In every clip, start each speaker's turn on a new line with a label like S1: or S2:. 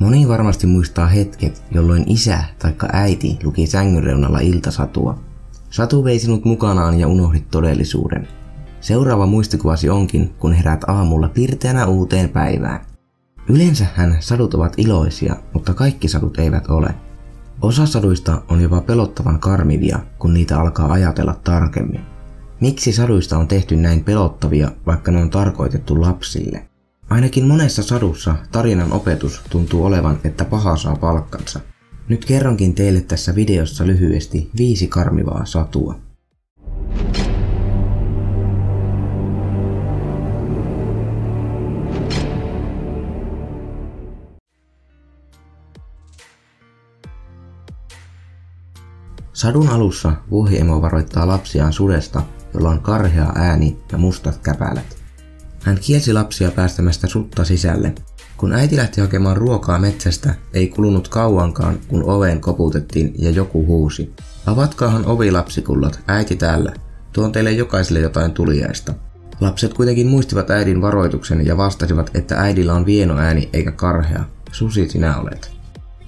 S1: Moni varmasti muistaa hetket, jolloin isä taikka äiti luki sängyn reunalla iltasatua. Satu vei sinut mukanaan ja unohdit todellisuuden. Seuraava muistikuvasi onkin, kun heräät aamulla pirteänä uuteen päivään. Yleensähän sadut ovat iloisia, mutta kaikki sadut eivät ole. Osa saduista on jopa pelottavan karmivia, kun niitä alkaa ajatella tarkemmin. Miksi saduista on tehty näin pelottavia, vaikka ne on tarkoitettu lapsille? Ainakin monessa sadussa tarinan opetus tuntuu olevan, että paha saa palkkansa. Nyt kerronkin teille tässä videossa lyhyesti 5 karmivaa satua. Sadun alussa vuohiemo varoittaa lapsiaan sudesta, jolla on karhea ääni ja mustat käpälät. Hän kielsi lapsia päästämästä sutta sisälle. Kun äiti lähti hakemaan ruokaa metsästä, ei kulunut kauankaan, kun oveen koputettiin ja joku huusi. Avatkaahan ovi, lapsikullat, äiti täällä. Tuon teille jokaiselle jotain tuliaista. Lapset kuitenkin muistivat äidin varoituksen ja vastasivat, että äidillä on vieno ääni eikä karhea. Susi sinä olet.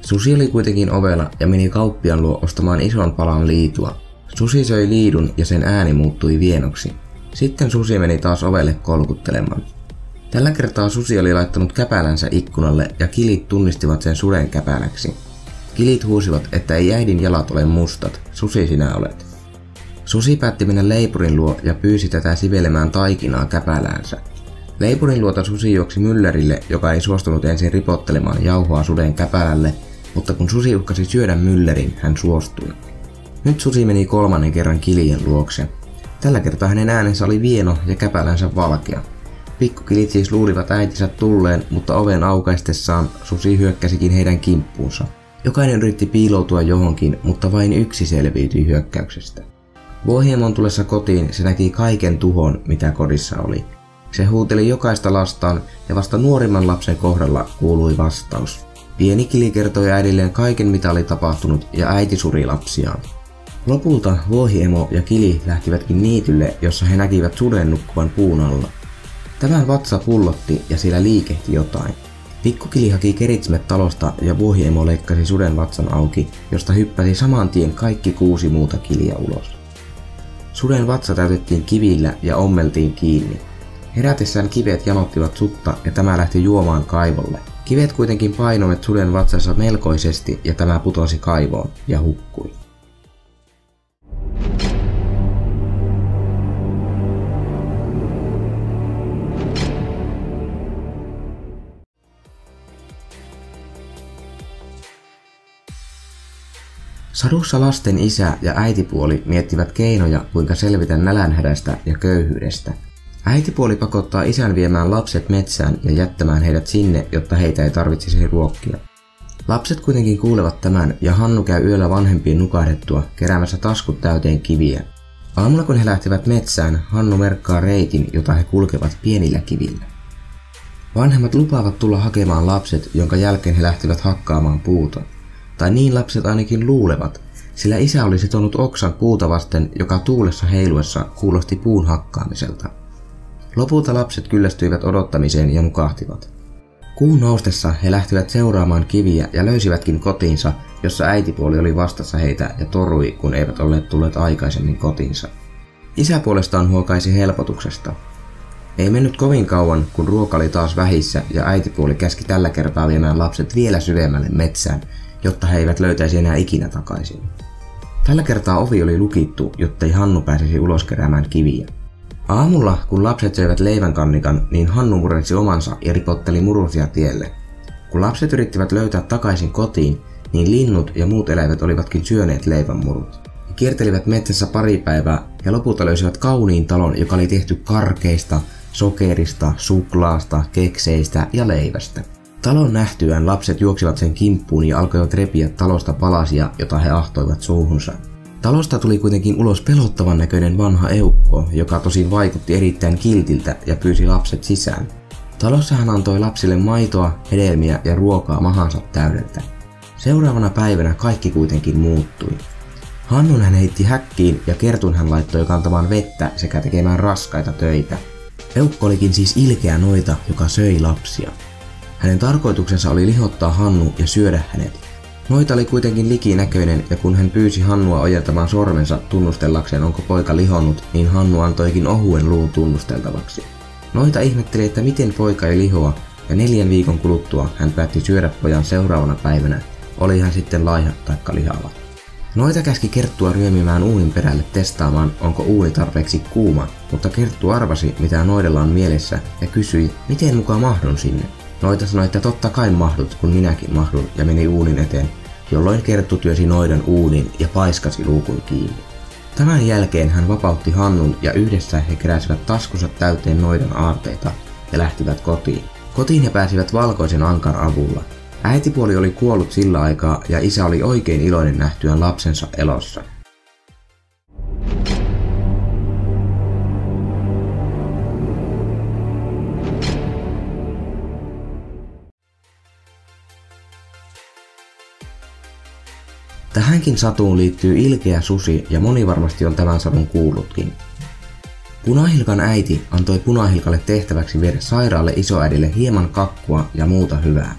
S1: Susi oli kuitenkin ovella ja meni kauppiaan luo ostamaan ison palan liitua. Susi söi liidun ja sen ääni muuttui vienoksi. Sitten susi meni taas ovelle kolkuttelemaan. Tällä kertaa susi oli laittanut käpälänsä ikkunalle ja kilit tunnistivat sen suden käpäläksi. Kilit huusivat, että ei äidin jalat ole mustat, susi sinä olet. Susi päätti mennä leipurin luo ja pyysi tätä sivelemään taikinaa käpäläänsä. Leipurin luota susi juoksi myllärille, joka ei suostunut ensin ripottelemaan jauhoa suden käpälälle, mutta kun susi uhkasi syödä myllärin, hän suostui. Nyt susi meni 3. kerran kilien luokse. Tällä kertaa hänen äänensä oli vieno ja käpälänsä valkea. Pikkukilit siis luulivat äitinsä tulleen, mutta oven aukaistessaan susi hyökkäsikin heidän kimppuunsa. Jokainen yritti piiloutua johonkin, mutta vain yksi selviytyi hyökkäyksestä. Vuohiemon tullessa kotiin se näki kaiken tuhon, mitä kodissa oli. Se huuteli jokaista lastaan ja vasta nuorimman lapsen kohdalla kuului vastaus. Pieni kili kertoi äidilleen kaiken, mitä oli tapahtunut, ja äiti suri lapsiaan. Lopulta vuohiemo ja kili lähtivätkin niitylle, jossa he näkivät suden nukkuvan puun alla. Tämän vatsa pullotti ja siellä liikehti jotain. Pikkukili haki keritsmet talosta ja vuohiemo leikkasi suden vatsan auki, josta hyppäsi saman tien kaikki 6 muuta kiliä ulos. Suden vatsa täytettiin kivillä ja ommeltiin kiinni. Herätessään kivet janottivat sutta ja tämä lähti juomaan kaivolle. Kivet kuitenkin painoivat suden vatsassa melkoisesti ja tämä putosi kaivoon ja hukkui. Sadussa lasten isä ja äitipuoli miettivät keinoja, kuinka selvitä nälänhädästä ja köyhyydestä. Äitipuoli pakottaa isän viemään lapset metsään ja jättämään heidät sinne, jotta heitä ei tarvitsisi ruokkia. Lapset kuitenkin kuulevat tämän ja Hannu käy yöllä vanhempien nukahdettua keräämässä taskut täyteen kiviä. Aamulla kun he lähtevät metsään, Hannu merkkaa reitin, jota he kulkevat pienillä kivillä. Vanhemmat lupaavat tulla hakemaan lapset, jonka jälkeen he lähtevät hakkaamaan puuta. Tai niin lapset ainakin luulevat, sillä isä oli sitonut oksan puuta vasten, joka tuulessa heiluessa kuulosti puun hakkaamiselta. Lopulta lapset kyllästyivät odottamiseen ja nukahtivat. Kuun noustessa he lähtivät seuraamaan kiviä ja löysivätkin kotiinsa, jossa äitipuoli oli vastassa heitä ja torui, kun eivät olleet tulleet aikaisemmin kotiinsa. Isä puolestaan huokaisi helpotuksesta. Ei mennyt kovin kauan, kun ruoka oli taas vähissä ja äitipuoli käski tällä kertaa viemään lapset vielä syvemmälle metsään, jotta he eivät löytäisi enää ikinä takaisin. Tällä kertaa ovi oli lukittu, jottei Hannu pääsisi ulos keräämään kiviä. Aamulla, kun lapset söivät leivänkannikan, niin Hannu murrensi omansa ja ripotteli murusia tielle. Kun lapset yrittivät löytää takaisin kotiin, niin linnut ja muut eläimet olivatkin syöneet leivänmurut. He kiertelivät metsässä pari päivää ja lopulta löysivät kauniin talon, joka oli tehty karkeista, sokerista, suklaasta, kekseistä ja leivästä. Talon nähtyään lapset juoksivat sen kimppuun ja alkoivat repiä talosta palasia, jota he ahtoivat suuhunsa. Talosta tuli kuitenkin ulos pelottavan näköinen vanha eukko, joka tosin vaikutti erittäin kiltiltä ja pyysi lapset sisään. Talossa hän antoi lapsille maitoa, hedelmiä ja ruokaa mahansa täydeltä. Seuraavana päivänä kaikki kuitenkin muuttui. Hannun hän heitti häkkiin ja Kertun hän laittoi kantamaan vettä sekä tekemään raskaita töitä. Eukko olikin siis ilkeä noita, joka söi lapsia. Hänen tarkoituksensa oli lihottaa Hannu ja syödä hänet. Noita oli kuitenkin likinäköinen ja kun hän pyysi Hannua ojentamaan sormensa tunnustellakseen onko poika lihonnut, niin Hannu antoikin ohuen luun tunnusteltavaksi. Noita ihmetteli, että miten poika ei lihoa ja 4 viikon kuluttua hän päätti syödä pojan seuraavana päivänä, oli hän sitten laiha taikka lihava. Noita käski Kerttua ryömimään uunin perälle testaamaan, onko uuni tarpeeksi kuuma, mutta Kerttu arvasi, mitä Noidella on mielessä ja kysyi, miten mukaan mahdun sinne. Noita sanoi, että totta kai mahdut, kun minäkin mahdun ja meni uunin eteen, jolloin Kerttu työsi Noidan uunin ja paiskasi luukun kiinni. Tämän jälkeen hän vapautti Hannun ja yhdessä he keräsivät taskunsa täyteen Noidan aarteita ja lähtivät kotiin. Kotiin he pääsivät valkoisen ankan avulla. Äitipuoli oli kuollut sillä aikaa ja isä oli oikein iloinen nähtyään lapsensa elossa. Tähänkin satuun liittyy ilkeä susi ja moni varmasti on tämän sadun kuullutkin. Punahilkan äiti antoi Punahilkalle tehtäväksi viedä sairaalle isoäidille hieman kakkua ja muuta hyvää.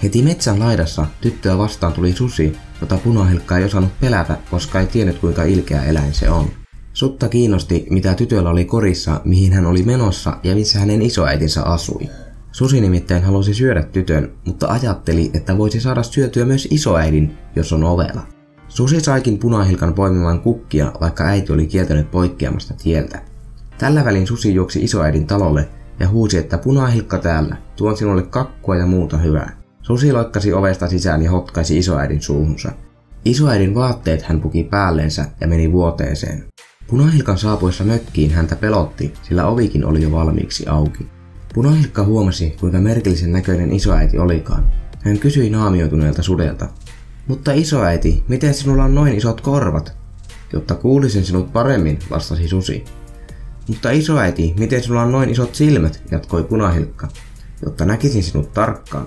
S1: Heti metsän laidassa tyttöä vastaan tuli susi, jota Punahilkka ei osannut pelätä, koska ei tiennyt kuinka ilkeä eläin se on. Sutta kiinnosti, mitä tytöllä oli korissa, mihin hän oli menossa ja missä hänen isoäitinsä asui. Susi nimittäin halusi syödä tytön, mutta ajatteli, että voisi saada syötyä myös isoäidin, jos on ovela. Susi saikin Punahilkan poimimaan kukkia, vaikka äiti oli kieltänyt poikkeamasta tieltä. Tällä välin susi juoksi isoäidin talolle ja huusi, että Punahilkka täällä, tuon sinulle kakkua ja muuta hyvää. Susi loikkasi ovesta sisään ja hotkaisi isoäidin suuhunsa. Isoäidin vaatteet hän puki päälleensä ja meni vuoteeseen. Punahilkan saapuessa mökkiin häntä pelotti, sillä ovikin oli jo valmiiksi auki. Punahilkka huomasi, kuinka merkillisen näköinen isoäiti olikaan. Hän kysyi naamioituneelta sudelta. Mutta isoäiti, miten sinulla on noin isot korvat? Jotta kuulisin sinut paremmin, vastasi susi. Mutta isoäiti, miten sinulla on noin isot silmät, jatkoi Punahilkka. Jotta näkisin sinut tarkkaan.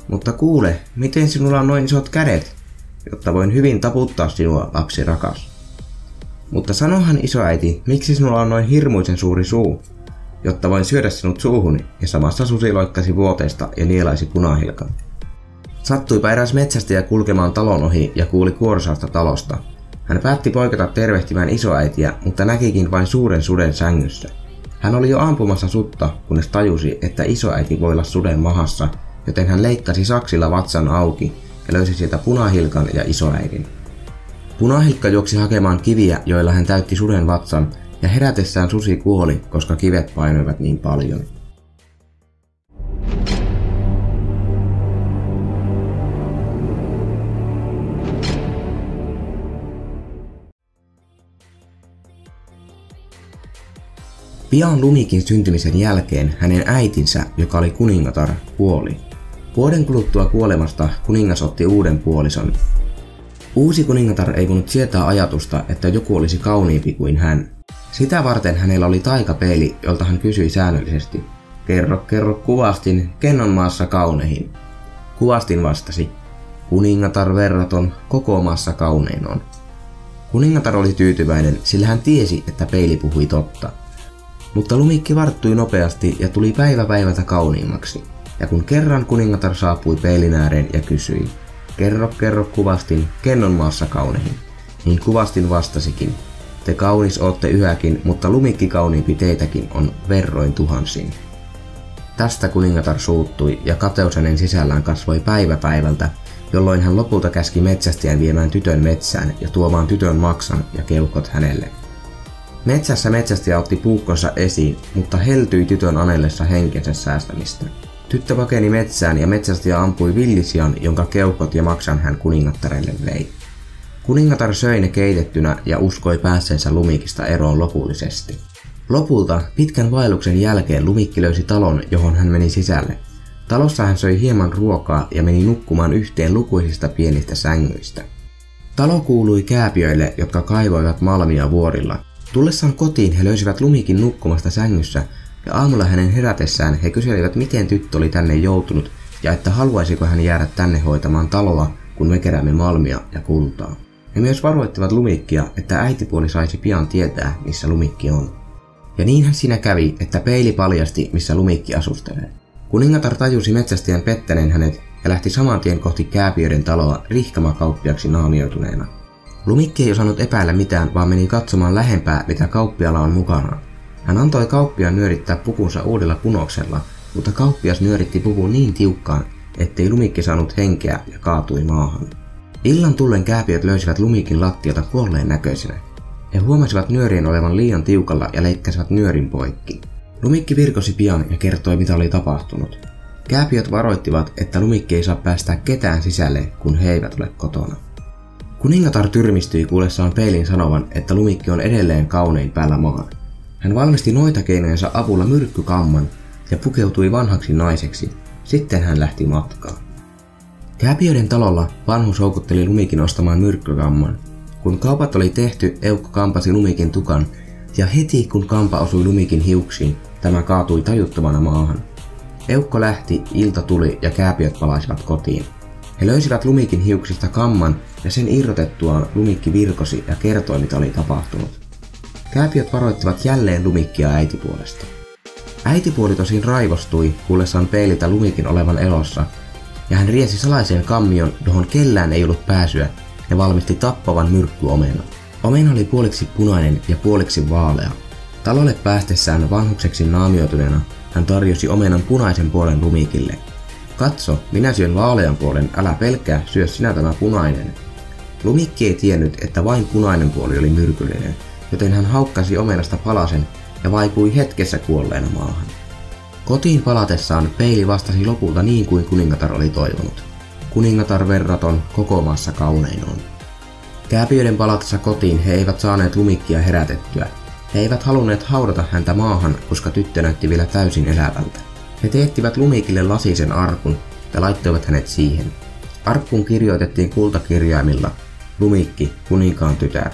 S1: Mutta kuule, miten sinulla on noin isot kädet? Jotta voin hyvin taputtaa sinua, lapsi rakas. Mutta sanohan isoäiti, miksi sinulla on noin hirmuisen suuri suu? Jotta voin syödä sinut suuhuni, ja samassa susi loikkasi vuoteesta ja nielaisi Punahilkan. Sattuipa eräs metsästäjä kulkemaan talon ohi ja kuuli kuorsausta talosta. Hän päätti poiketa tervehtimään isoäitiä, mutta näkikin vain suuren suden sängyssä. Hän oli jo ampumassa sutta, kunnes tajusi, että isoäiti voi olla suden mahassa, joten hän leikkasi saksilla vatsan auki ja löysi sieltä Punahilkan ja isoäidin. Punahilkka juoksi hakemaan kiviä, joilla hän täytti suden vatsan, ja herätessään susi kuoli, koska kivet painoivat niin paljon. Pian Lumikin syntymisen jälkeen hänen äitinsä, joka oli kuningatar, kuoli. Vuoden kuluttua kuolemasta kuningas otti uuden puolison. Uusi kuningatar ei voinut sietää ajatusta, että joku olisi kauniimpi kuin hän. Sitä varten hänellä oli taikapeili, jolta hän kysyi säännöllisesti. Kerro kuvastin, ken on maassa kaunein? Kuvastin vastasi. Kuningatar verraton, koko maassa kaunein on. Kuningatar oli tyytyväinen, sillä hän tiesi, että peili puhui totta. Mutta Lumikki varttui nopeasti ja tuli päivä päivältä kauniimmaksi. Ja kun kerran kuningatar saapui peilin ääreen ja kysyi, kerro kuvastin, ken on maassa kaunein, niin kuvastin vastasikin, te kaunis ootte yhäkin, mutta Lumikki kauniimpi teitäkin on verroin tuhansin. Tästä kuningatar suuttui ja kateus hänen sisällään kasvoi päivä päivältä, jolloin hän lopulta käski metsästäjän viemään tytön metsään ja tuomaan tytön maksan ja keuhkot hänelle. Metsässä metsästäjä otti puukkonsa esiin, mutta heltyi tytön anellessa henkensä säästämistä. Tyttö pakeni metsään ja metsästäjä ampui villisian, jonka keuhkot ja maksan hän kuningattarelle vei. Kuningatar söi ne keitettynä ja uskoi päässeensä Lumikista eroon lopullisesti. Lopulta pitkän vaelluksen jälkeen Lumikki löysi talon, johon hän meni sisälle. Talossa hän söi hieman ruokaa ja meni nukkumaan yhteen lukuisista pienistä sängyistä. Talo kuului kääpiöille, jotka kaivoivat malmia vuorilla. Tullessaan kotiin he löysivät Lumikin nukkumasta sängyssä ja aamulla hänen herätessään he kyselivät, miten tyttö oli tänne joutunut ja että haluaisiko hän jäädä tänne hoitamaan taloa, kun me keräämme malmia ja kultaa. He myös varoittivat Lumikkia, että äitipuoli saisi pian tietää, missä Lumikki on. Ja niinhän siinä kävi, että peili paljasti, missä Lumikki asustelee. Kuningatar tajusi metsästäjän pettäneen hänet ja lähti saman tien kohti kääpiöiden taloa rihkamakauppiaksi naamioituneena. Lumikki ei osannut epäillä mitään, vaan meni katsomaan lähempää, mitä kauppialla on mukana. Hän antoi kauppiaan nyörittää pukunsa uudella punoksella, mutta kauppias nyöritti puvun niin tiukkaan, ettei Lumikki saanut henkeä ja kaatui maahan. Illan tullen kääpiöt löysivät Lumikin lattialta kuolleen näköisenä. He huomasivat nyörien olevan liian tiukalla ja leikkäsivät nyörin poikki. Lumikki virkosi pian ja kertoi, mitä oli tapahtunut. Kääpiöt varoittivat, että Lumikki ei saa päästää ketään sisälle, kun he eivät ole kotona. Kuningatar tyrmistyi kuullessaan peilin sanovan, että Lumikki on edelleen kaunein päällä maan. Hän valmisti noitakeinojensa avulla myrkkykamman ja pukeutui vanhaksi naiseksi. Sitten hän lähti matkaan. Kääpiöiden talolla vanhus houkutteli Lumikin ostamaan myrkkykamman. Kun kaupat oli tehty, eukko kampasi Lumikin tukan, ja heti kun kampa osui Lumikin hiuksiin, tämä kaatui tajuttomana maahan. Eukko lähti, ilta tuli ja kääpiöt palasivat kotiin. He löysivät Lumikin hiuksista kamman ja sen irrotettuaan Lumikki virkosi ja kertoi, mitä oli tapahtunut. Kääpiöt varoittivat jälleen Lumikkia äitipuolesta. Äitipuoli tosin raivostui kuullessaan peililtä Lumikin olevan elossa, ja hän riesi salaiseen kammion, johon kellään ei ollut pääsyä, ja valmisti tappavan myrkkyomenan. Omena oli puoliksi punainen ja puoliksi vaalea. Talolle päästessään vanhukseksi naamioituneena hän tarjosi omenan punaisen puolen Lumikille. Katso, minä syön vaalean puolen, älä pelkää, syö sinä tämä punainen. Lumikki ei tiennyt, että vain punainen puoli oli myrkyllinen, joten hän haukkasi omenasta palasen ja vaipui hetkessä kuolleena maahan. Kotiin palatessaan peili vastasi lopulta niin kuin kuningatar oli toivonut. Kuningatar verraton, koko maassa kaunein on. Kääpiöiden palatessa kotiin he eivät saaneet Lumikkia herätettyä. He eivät halunneet haudata häntä maahan, koska tyttö näytti vielä täysin elävältä. He teettivät Lumikille lasisen arkun ja laittoivat hänet siihen. Arkkuun kirjoitettiin kultakirjaimilla Lumikki, kuninkaan tytär.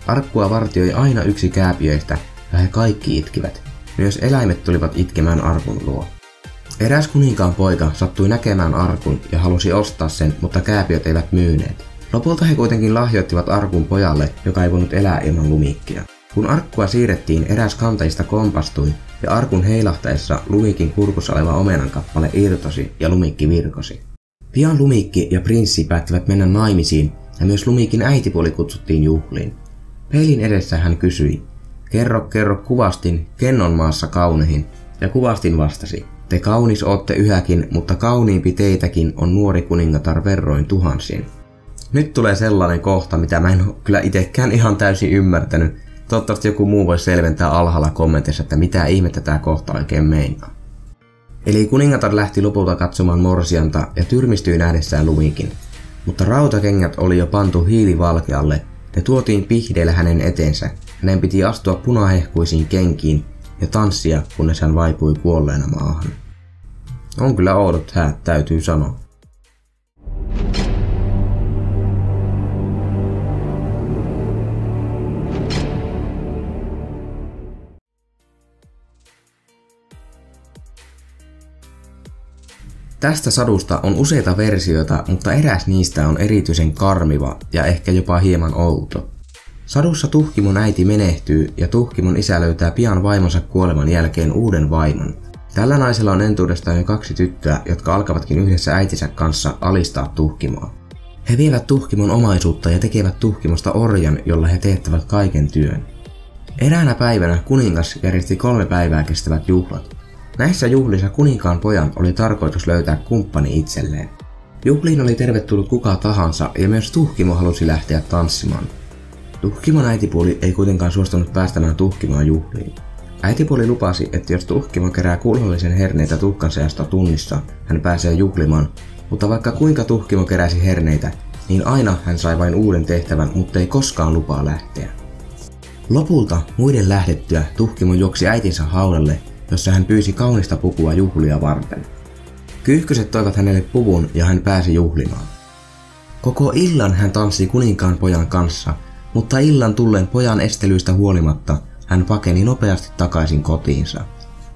S1: Arkkua vartioi aina yksi kääpiöistä ja he kaikki itkivät. Myös eläimet tulivat itkemään arkun luo. Eräs kuninkaan poika sattui näkemään arkun ja halusi ostaa sen, mutta kääpiöt eivät myyneet. Lopulta he kuitenkin lahjoittivat arkun pojalle, joka ei voinut elää ilman Lumikkia. Kun arkkua siirrettiin, eräs kantajista kompastui ja arkun heilahtaessa Lumikin kurkussa oleva omenankappale irtosi ja Lumikki virkosi. Pian Lumikki ja prinssi päättivät mennä naimisiin ja myös Lumikin äitipuoli kutsuttiin juhliin. Peilin edessä hän kysyi, kerro kuvastin, ken on maassa kaunehin, ja kuvastin vastasi, te kaunis ootte yhäkin, mutta kauniimpi teitäkin on nuori kuningatar verroin tuhansien. Nyt tulee sellainen kohta, mitä mä en kyllä itekään ihan täysin ymmärtänyt. Toivottavasti joku muu voi selventää alhaalla kommenteissa, että mitä ihmettä tää kohta oikein meinaa. Eli kuningatar lähti lopulta katsomaan morsianta ja tyrmistyi nähdessään Lumikin. Mutta rautakengät oli jo pantu hiilivalkealle. Ne tuotiin pihdeillä hänen eteensä. Hänen piti astua punahehkuisiin kenkiin ja tanssia, kunnes hän vaipui kuolleena maahan. On kyllä oudot häät, täytyy sanoa. Tästä sadusta on useita versioita, mutta eräs niistä on erityisen karmiva ja ehkä jopa hieman outo. Sadussa Tuhkimon äiti menehtyy ja Tuhkimon isä löytää pian vaimonsa kuoleman jälkeen uuden vaimon. Tällä naisella on entuudestaan jo 2 tyttöä, jotka alkavatkin yhdessä äitinsä kanssa alistaa Tuhkimoa. He vievät Tuhkimon omaisuutta ja tekevät Tuhkimosta orjan, jolla he teettävät kaiken työn. Eräänä päivänä kuningas järjesti 3 päivää kestävät juhlat. Näissä juhlissa kuninkaan pojan oli tarkoitus löytää kumppani itselleen. Juhliin oli tervetullut kuka tahansa ja myös Tuhkimo halusi lähteä tanssimaan. Tuhkimon äitipuoli ei kuitenkaan suostunut päästämään Tuhkimoa juhliin. Äitipuoli lupasi, että jos Tuhkimo kerää kulhollisen herneitä tuhkan seasta tunnissa, hän pääsee juhlimaan, mutta vaikka kuinka Tuhkimo keräsi herneitä, niin aina hän sai vain uuden tehtävän, mutta ei koskaan lupaa lähteä. Lopulta muiden lähdettyä Tuhkimo juoksi äitinsä haudalle, jossa hän pyysi kaunista pukua juhlia varten. Kyyhkyset toivat hänelle puvun ja hän pääsi juhlimaan. Koko illan hän tanssi kuninkaan pojan kanssa, mutta illan tulleen pojan estelyistä huolimatta hän pakeni nopeasti takaisin kotiinsa.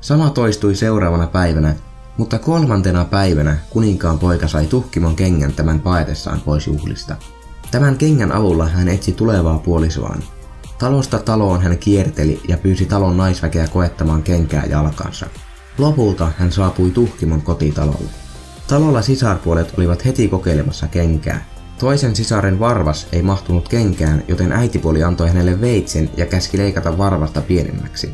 S1: Sama toistui seuraavana päivänä, mutta 3. päivänä kuninkaan poika sai Tuhkimon kengän tämän paetessaan pois juhlista. Tämän kengän avulla hän etsi tulevaa puolisoaan. Talosta taloon hän kierteli ja pyysi talon naisväkeä koettamaan kenkää jalkansa. Lopulta hän saapui Tuhkimon kotitalolle. Talolla sisarpuolet olivat heti kokeilemassa kenkää. Toisen sisaren varvas ei mahtunut kenkään, joten äitipuoli antoi hänelle veitsen ja käski leikata varvasta pienemmäksi.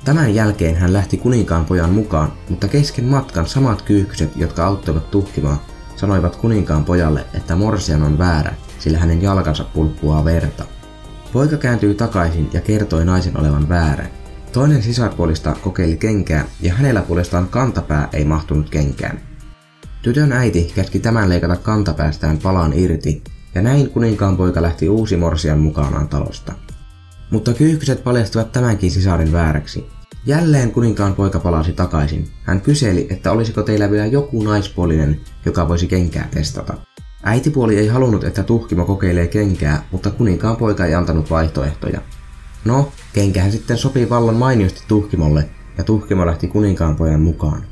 S1: Tämän jälkeen hän lähti kuninkaan pojan mukaan, mutta kesken matkan samat kyyhkyset, jotka auttoivat Tuhkimaa, sanoivat kuninkaan pojalle, että morsian on väärä, sillä hänen jalkansa pulppuaa verta. Poika kääntyi takaisin ja kertoi naisen olevan väärä. Toinen sisarpuolista kokeili kenkää ja hänellä puolestaan kantapää ei mahtunut kenkään. Tytön äiti käski tämän leikata kantapäästään palan irti, ja näin kuninkaan poika lähti uusi morsian mukanaan talosta. Mutta kyyhkyset paljastivat tämänkin sisarin vääräksi. Jälleen kuninkaan poika palasi takaisin. Hän kyseli, että olisiko teillä vielä joku naispuolinen, joka voisi kenkää testata. Äitipuoli ei halunnut, että Tuhkimo kokeilee kenkää, mutta kuninkaan poika ei antanut vaihtoehtoja. No, kenkähän sitten sopii vallan mainiosti Tuhkimolle, ja Tuhkimo lähti kuninkaan pojan mukaan.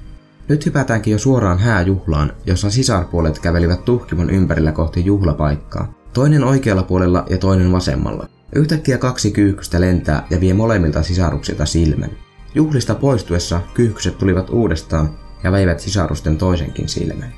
S1: Nyt hypätäänkin jo suoraan hääjuhlaan, jossa sisarpuolet kävelivät Tuhkimon ympärillä kohti juhlapaikkaa. Toinen oikealla puolella ja toinen vasemmalla. Yhtäkkiä kaksi kyyhkystä lentää ja vie molemmilta sisaruksilta silmän. Juhlista poistuessa kyyhkyset tulivat uudestaan ja veivät sisarusten toisenkin silmän.